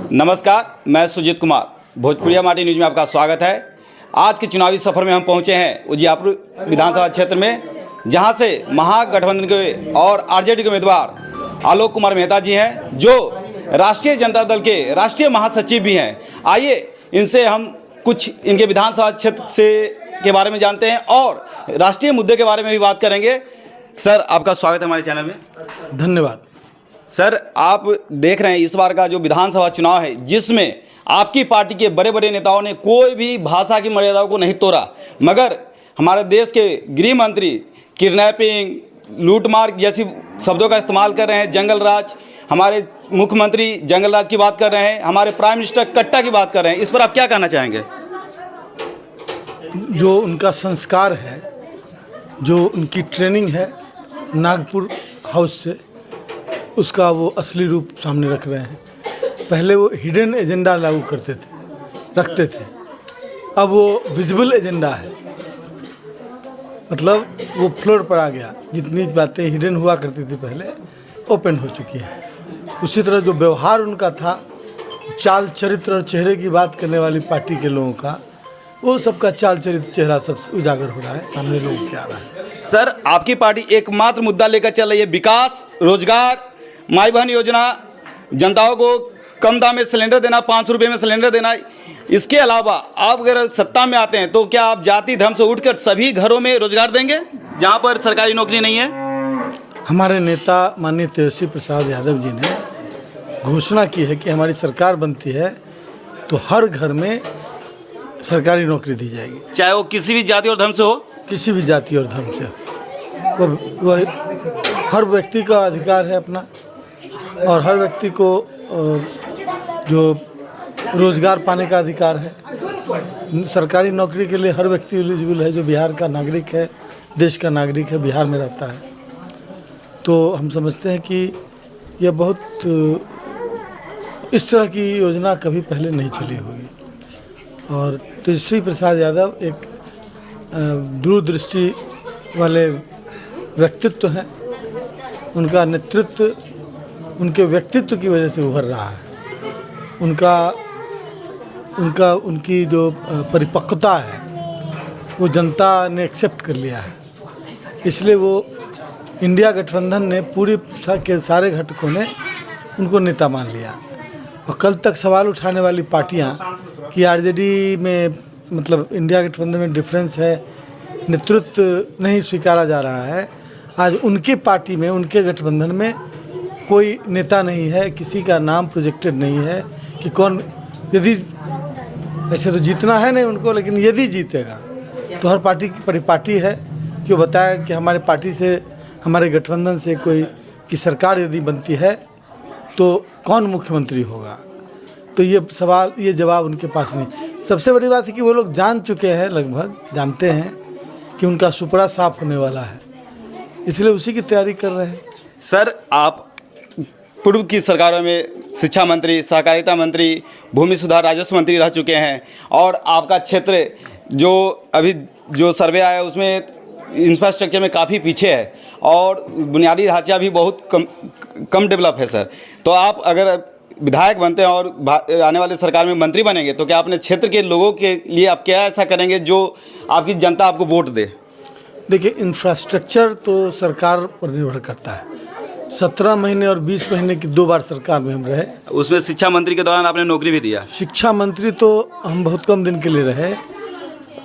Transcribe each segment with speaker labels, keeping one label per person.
Speaker 1: नमस्कार, मैं सुजीत कुमार, भोजपुरिया माटी न्यूज़ में आपका स्वागत है। आज के चुनावी सफ़र में हम पहुंचे हैं उजियारपुर विधानसभा क्षेत्र में, जहां से महागठबंधन के और आरजेडी के उम्मीदवार आलोक कुमार मेहता जी हैं, जो राष्ट्रीय जनता दल के राष्ट्रीय महासचिव भी हैं। आइए इनसे हम कुछ इनके विधानसभा क्षेत्र से के बारे में जानते हैं और राष्ट्रीय मुद्दे के बारे में भी बात करेंगे। सर, आपका स्वागत है हमारे चैनल में।
Speaker 2: धन्यवाद।
Speaker 1: सर, आप देख रहे हैं इस बार का जो विधानसभा चुनाव है, जिसमें आपकी पार्टी के बड़े बड़े नेताओं ने कोई भी भाषा की मर्यादाओं को नहीं तोड़ा, मगर हमारे देश के गृह मंत्री किडनैपिंग, लूटमार जैसी शब्दों का इस्तेमाल कर रहे हैं। जंगल राज, हमारे मुख्यमंत्री जंगल राज की बात कर रहे हैं, हमारे प्राइम मिनिस्टर कट्टा की बात कर रहे हैं। इस पर आप क्या कहना चाहेंगे?
Speaker 2: जो उनका संस्कार है, जो उनकी ट्रेनिंग है नागपुर हाउस से, उसका वो असली रूप सामने रख रहे हैं। पहले वो हिडन एजेंडा लागू रखते थे, अब वो विजिबल एजेंडा है। मतलब वो फ्लोर पर आ गया। जितनी बातें हिडन हुआ करती थी पहले, ओपन हो चुकी है। उसी तरह जो व्यवहार उनका था, चाल चरित्र और चेहरे की बात करने वाली पार्टी के लोगों का, वो सबका चाल चरित्र चेहरा सब उजागर हो रहा है, सामने लोगों के आ रहा है।
Speaker 1: सर, आपकी पार्टी एकमात्र मुद्दा लेकर चल रही है विकास, रोजगार, माई बहन योजना, जनताओं को कम दाम में सिलेंडर देना, 500 रुपये में सिलेंडर देना। इसके अलावा आप अगर सत्ता में आते हैं तो क्या आप जाति धर्म से उठकर सभी घरों में रोजगार देंगे जहां पर सरकारी नौकरी नहीं है?
Speaker 2: हमारे नेता माननीय तेजस्वी प्रसाद यादव जी ने घोषणा की है कि हमारी सरकार बनती है तो हर घर में सरकारी नौकरी दी जाएगी,
Speaker 1: चाहे वो किसी भी जाति और धर्म से हो।
Speaker 2: किसी भी जाति और धर्म से। वह हर व्यक्ति का अधिकार है अपना, और हर व्यक्ति को जो रोज़गार पाने का अधिकार है। सरकारी नौकरी के लिए हर व्यक्ति एलिजिबल है जो बिहार का नागरिक है, देश का नागरिक है, बिहार में रहता है। तो हम समझते हैं कि यह बहुत इस तरह की योजना कभी पहले नहीं चली होगी। और तेजस्वी प्रसाद यादव एक दूरदृष्टि वाले व्यक्तित्व हैं। उनका नेतृत्व उनके व्यक्तित्व की वजह से उभर रहा है। उनकी जो परिपक्वता है वो जनता ने एक्सेप्ट कर लिया है। इसलिए वो इंडिया गठबंधन ने पूरी के सारे घटकों ने उनको नेता मान लिया। और कल तक सवाल उठाने वाली पार्टियां कि आरजेडी में मतलब इंडिया गठबंधन में डिफरेंस है, नेतृत्व नहीं स्वीकारा जा रहा है, आज उनके पार्टी में, उनके गठबंधन में कोई नेता नहीं है, किसी का नाम प्रोजेक्टेड नहीं है कि कौन, यदि ऐसे तो जीतना है नहीं उनको, लेकिन यदि जीतेगा तो हर पार्टी की परिपाटी है कि वो बताया कि हमारे पार्टी से, हमारे गठबंधन से कोई की सरकार यदि बनती है तो कौन मुख्यमंत्री होगा। तो ये सवाल, ये जवाब उनके पास नहीं। सबसे बड़ी बात है कि वो लोग जान चुके हैं, लगभग जानते हैं कि उनका सुपड़ा साफ होने वाला है, इसलिए उसी की तैयारी कर रहे हैं।
Speaker 1: सर, आप पूर्व की सरकारों में शिक्षा मंत्री, सहकारिता मंत्री, भूमि सुधार राजस्व मंत्री रह चुके हैं, और आपका क्षेत्र जो अभी जो सर्वे आया उसमें इंफ्रास्ट्रक्चर में काफ़ी पीछे है और बुनियादी ढांचा भी बहुत कम डेवलप है। सर, तो आप अगर विधायक बनते हैं और आने वाले सरकार में मंत्री बनेंगे तो क्या अपने क्षेत्र के लोगों के लिए आप क्या ऐसा करेंगे जो आपकी जनता आपको वोट दे?
Speaker 2: देखिए, इंफ्रास्ट्रक्चर तो सरकार पर निर्भर करता है। 17 महीने और 20 महीने की 2 बार सरकार में हम रहे।
Speaker 1: उसमें शिक्षा मंत्री के दौरान आपने नौकरी भी दिया।
Speaker 2: शिक्षा मंत्री तो हम बहुत कम दिन के लिए रहे,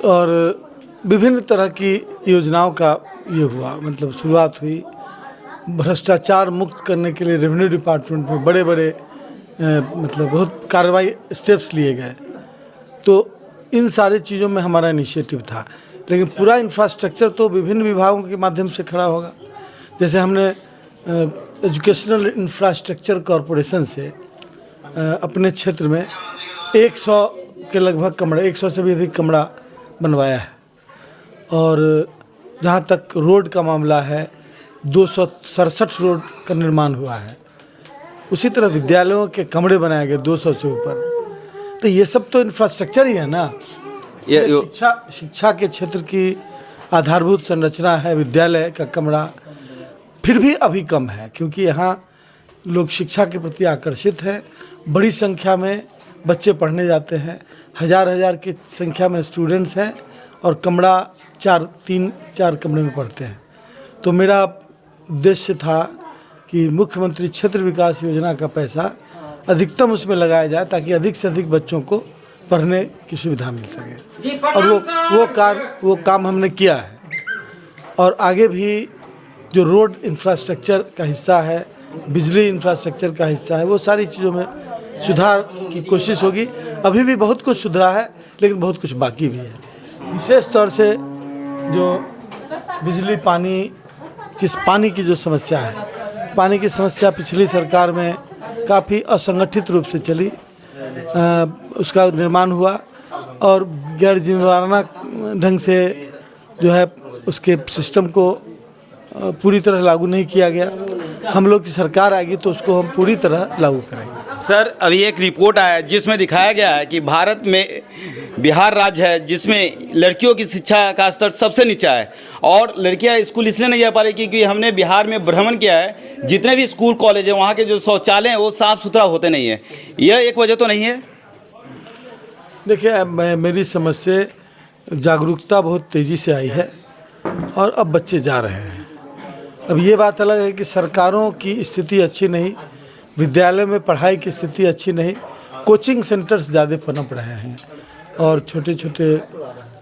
Speaker 2: और विभिन्न तरह की योजनाओं का ये हुआ, मतलब शुरुआत हुई। भ्रष्टाचार मुक्त करने के लिए रेवेन्यू डिपार्टमेंट में बड़े बड़े मतलब बहुत कार्रवाई स्टेप्स लिए गए। तो इन सारी चीज़ों में हमारा इनिशिएटिव था, लेकिन पूरा इंफ्रास्ट्रक्चर तो विभिन्न विभागों के माध्यम से खड़ा होगा। जैसे हमने एजुकेशनल इंफ्रास्ट्रक्चर कॉरपोरेशन से अपने क्षेत्र में 100 के लगभग कमरा, 100 से भी अधिक कमरा बनवाया है। और जहाँ तक रोड का मामला है, 267 रोड का निर्माण हुआ है। उसी तरह विद्यालयों के कमरे बनाए गए 200 से ऊपर। तो ये सब तो इंफ्रास्ट्रक्चर ही है ना। ये शिक्षा के क्षेत्र की आधारभूत संरचना है, विद्यालय का कमरा फिर भी अभी कम है, क्योंकि यहाँ लोग शिक्षा के प्रति आकर्षित हैं बड़ी संख्या में बच्चे पढ़ने जाते हैं, हज़ार हज़ार की संख्या में स्टूडेंट्स हैं और कमरा 3-4 कमरे में पढ़ते हैं। तो मेरा उद्देश्य था कि मुख्यमंत्री क्षेत्र विकास योजना का पैसा अधिकतम उसमें लगाया जाए ताकि अधिक से अधिक बच्चों को पढ़ने की सुविधा मिल सके, और वो काम हमने किया है। और आगे भी जो रोड इंफ्रास्ट्रक्चर का हिस्सा है, बिजली इंफ्रास्ट्रक्चर का हिस्सा है, वो सारी चीज़ों में सुधार की कोशिश होगी। अभी भी बहुत कुछ सुधरा है, लेकिन बहुत कुछ बाकी भी है। विशेष तौर से जो बिजली पानी की जो समस्या है, पानी की समस्या पिछली सरकार में काफ़ी असंगठित रूप से चली, उसका निर्माण हुआ और गैर जिम्मेदाराना ढंग से जो है उसके सिस्टम को पूरी तरह लागू नहीं किया गया। हम लोग की सरकार आएगी तो उसको हम पूरी तरह लागू करेंगे।
Speaker 1: सर, अभी एक रिपोर्ट आया है जिसमें दिखाया गया है कि भारत में बिहार राज्य है जिसमें लड़कियों की शिक्षा का स्तर सबसे नीचा है, और लड़कियां स्कूल इसलिए नहीं जा पा रही क्योंकि हमने बिहार में भ्रमण किया है, जितने भी स्कूल कॉलेज हैं वहाँ के जो शौचालय हैं वो साफ़ सुथरा होते नहीं है। यह एक वजह तो नहीं है?
Speaker 2: देखिए, मेरी समझ से जागरूकता बहुत तेज़ी से आई है और अब बच्चे जा रहे हैं। अब ये बात अलग है कि सरकारों की स्थिति अच्छी नहीं, विद्यालय में पढ़ाई की स्थिति अच्छी नहीं, कोचिंग सेंटर्स ज़्यादा पनप रहे हैं और छोटे छोटे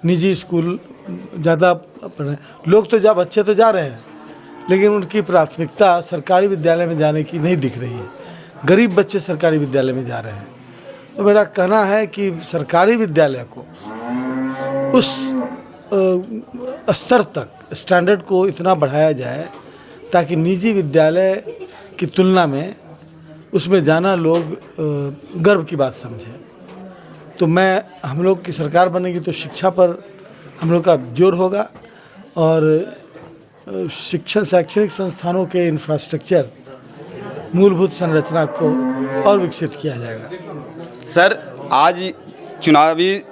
Speaker 2: निजी स्कूल ज़्यादा पढ़े। लोग तो बच्चे तो जा रहे हैं, लेकिन उनकी प्राथमिकता सरकारी विद्यालय में जाने की नहीं दिख रही है। गरीब बच्चे सरकारी विद्यालय में जा रहे हैं। तो मेरा कहना है कि सरकारी विद्यालय को उस स्तर तक, स्टैंडर्ड को इतना बढ़ाया जाए ताकि निजी विद्यालय की तुलना में उसमें जाना लोग गर्व की बात समझें। तो हम लोग की सरकार बनेगी तो शिक्षा पर हम लोग का जोर होगा और शिक्षण शैक्षणिक संस्थानों के इंफ्रास्ट्रक्चर, मूलभूत संरचना को और विकसित किया जाएगा।
Speaker 1: सर, आज चुनावी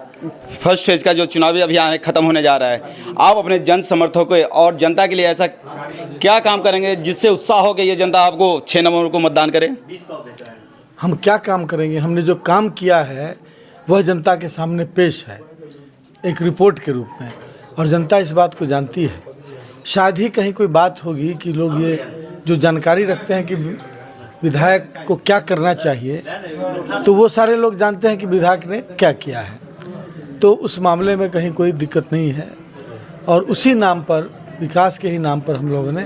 Speaker 1: फर्स्ट फेज का जो चुनावी अभियान है ख़त्म होने जा रहा है। आप अपने जन समर्थकों और जनता के लिए ऐसा क्या काम करेंगे जिससे उत्साह हो कि ये जनता आपको 6 नवंबर को मतदान करे?
Speaker 2: हम क्या काम करेंगे? हमने जो काम किया है वह जनता के सामने पेश है एक रिपोर्ट के रूप में, और जनता इस बात को जानती है। शायद ही कहीं कोई बात होगी कि लोग ये जो जानकारी रखते हैं कि विधायक को क्या करना चाहिए, तो वो सारे लोग जानते हैं कि विधायक ने क्या किया है। तो उस मामले में कहीं कोई दिक्कत नहीं है, और उसी नाम पर, विकास के ही नाम पर हम लोगों ने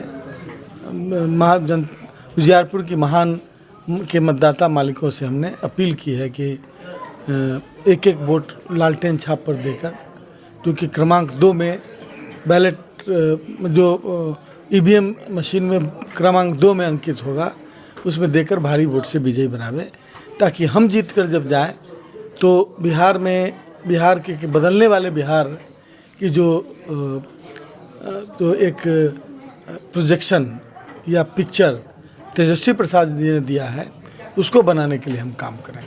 Speaker 2: उजियारपुर की महान के मतदाता मालिकों से हमने अपील की है कि एक एक वोट लालटेन छाप पर देकर, क्योंकि क्रमांक 2 में बैलेट जो ईवीएम मशीन में क्रमांक 2 में अंकित होगा, उसमें देकर भारी वोट से विजयी बनावे, ताकि हम जीत कर जब जाएं तो बिहार के बदलने वाले बिहार की जो तो एक प्रोजेक्शन या पिक्चर तेजस्वी प्रसाद जी ने दिया है, उसको बनाने के लिए हम काम करें।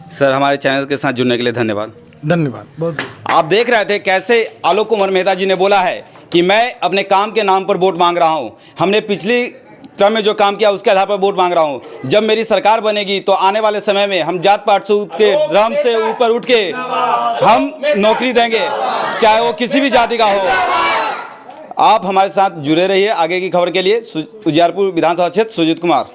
Speaker 1: सर, हमारे चैनल के साथ जुड़ने के लिए धन्यवाद।
Speaker 2: धन्यवाद बहुत।
Speaker 1: आप देख रहे थे कैसे आलोक कुमार मेहता जी ने बोला है कि मैं अपने काम के नाम पर वोट मांग रहा हूं। हमने पिछली टर्म में जो काम किया उसके आधार पर वोट मांग रहा हूं। जब मेरी सरकार बनेगी तो आने वाले समय में हम जात पात से उठ के, ड्रम से ऊपर उठ के हम नौकरी देंगे, चाहे वो किसी भी जाति का हो। आप हमारे साथ जुड़े रहिए आगे की खबर के लिए। उजियारपुर विधानसभा क्षेत्र, सुजीत कुमार।